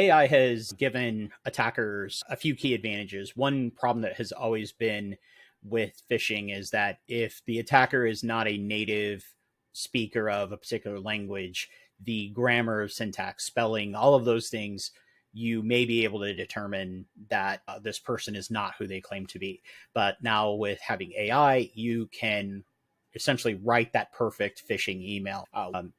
AI has given attackers a few key advantages. One problem that has always been with phishing is that if the attacker is not a native speaker of a particular language, the grammar, syntax, spelling, all of those things, you may be able to determine that this person is not who they claim to be. But now with having AI, you can essentially write that perfect phishing email.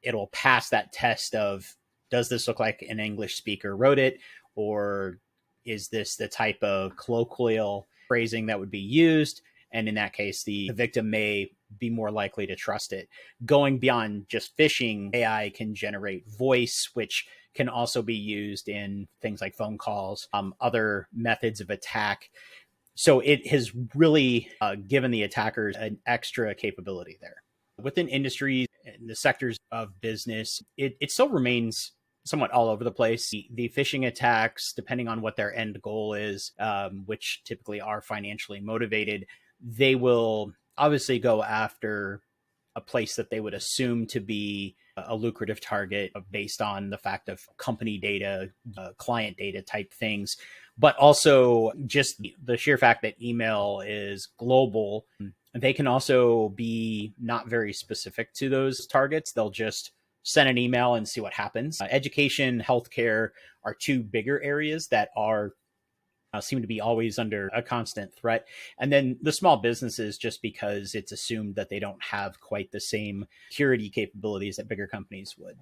It'll pass that test of, does this look like an English speaker wrote it, or is this the type of colloquial phrasing that would be used? And in that case, the victim may be more likely to trust it. Going beyond just phishing, AI can generate voice, which can also be used in things like phone calls, other methods of attack. So it has really given the attackers an extra capability there. Within industries and the sectors of business, it still remains somewhat all over the place. The phishing attacks, depending on what their end goal is, which typically are financially motivated, they will obviously go after a place that they would assume to be a lucrative target based on the fact of company data, client data type things, but also just the sheer fact that email is global. They can also be not very specific to those targets. They'll just send an email and see what happens. Education, healthcare are two bigger areas that are seem to be always under a constant threat. And then the small businesses, just because it's assumed that they don't have quite the same security capabilities that bigger companies would.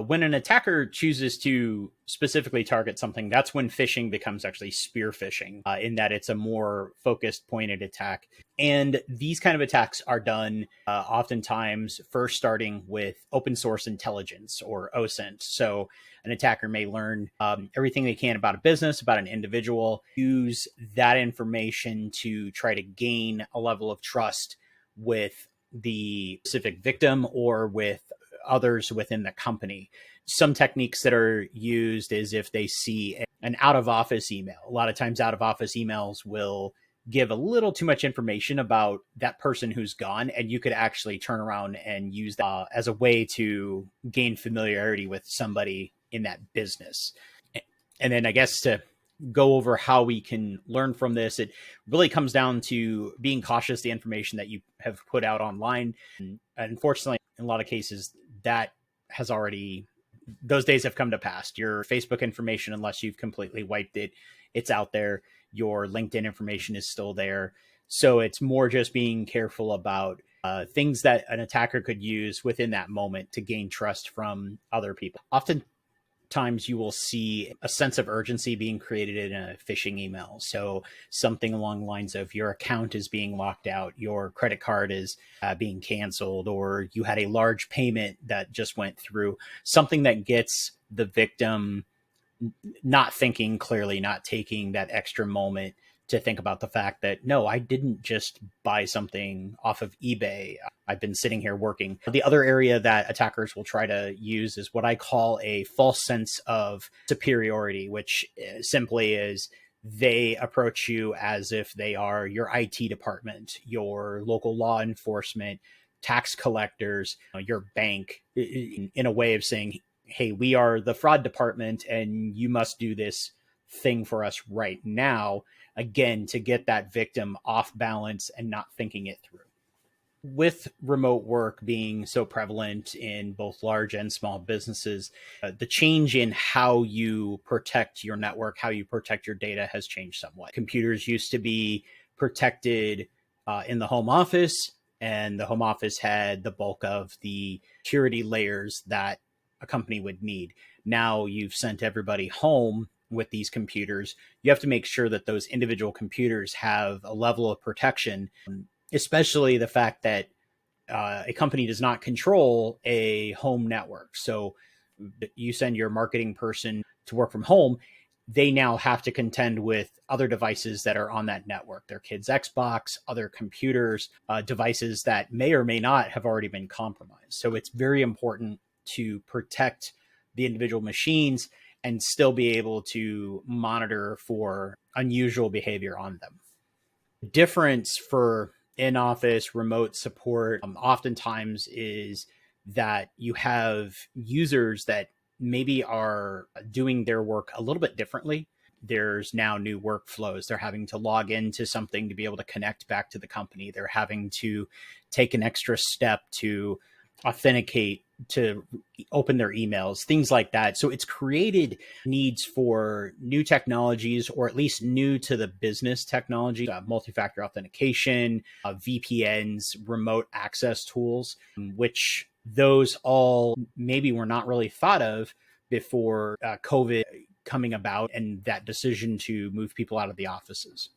When an attacker chooses to specifically target something, that's when phishing becomes actually spear phishing, in that it's a more focused, pointed attack. And these kind of attacks are done oftentimes first starting with open source intelligence, or OSINT. So an attacker may learn everything they can about a business, about an individual, use that information to try to gain a level of trust with the specific victim or with others within the company. Some techniques that are used is if they see an out of office email. A lot of times out of office emails will give a little too much information about that person who's gone, and you could actually turn around and use that as a way to gain familiarity with somebody in that business. And then I guess to go over how we can learn from this, it really comes down to being cautious the information that you have put out online. And unfortunately, in a lot of cases, that has already, those days have come to pass. Your Facebook information, unless you've completely wiped it, it's out there. Your LinkedIn information is still there. So it's more just being careful about things that an attacker could use within that moment to gain trust from other people. Often times you will see a sense of urgency being created in a phishing email. So something along the lines of, your account is being locked out, your credit card is being canceled, or you had a large payment that just went through. Something that gets the victim not thinking clearly, not taking that extra moment to think about the fact that, no, I didn't just buy something off of eBay. I've been sitting here working. The other area that attackers will try to use is what I call a false sense of superiority, which simply is they approach you as if they are your IT department, your local law enforcement, tax collectors, your bank, in a way of saying, hey, we are the fraud department and you must do this thing for us right now, again, to get that victim off balance and not thinking it through. With remote work being so prevalent in both large and small businesses, the change in how you protect your network, how you protect your data has changed somewhat. Computers used to be protected in the home office, and the home office had the bulk of the security layers that a company would need. Now you've sent everybody home with these computers. You have to make sure that those individual computers have a level of protection, especially the fact that a company does not control a home network. So you send your marketing person to work from home, they now have to contend with other devices that are on that network, their kids' Xbox, other computers, devices that may or may not have already been compromised. So it's very important to protect the individual machines and still be able to monitor for unusual behavior on them. The difference for in-office remote support oftentimes is that you have users that maybe are doing their work a little bit differently. There's now new workflows. They're having to log into something to be able to connect back to the company. They're having to take an extra step to authenticate, to open their emails, things like that. So it's created needs for new technologies, or at least new to the business technology, multi-factor authentication, VPNs, remote access tools, which those all maybe were not really thought of before COVID coming about and that decision to move people out of the offices.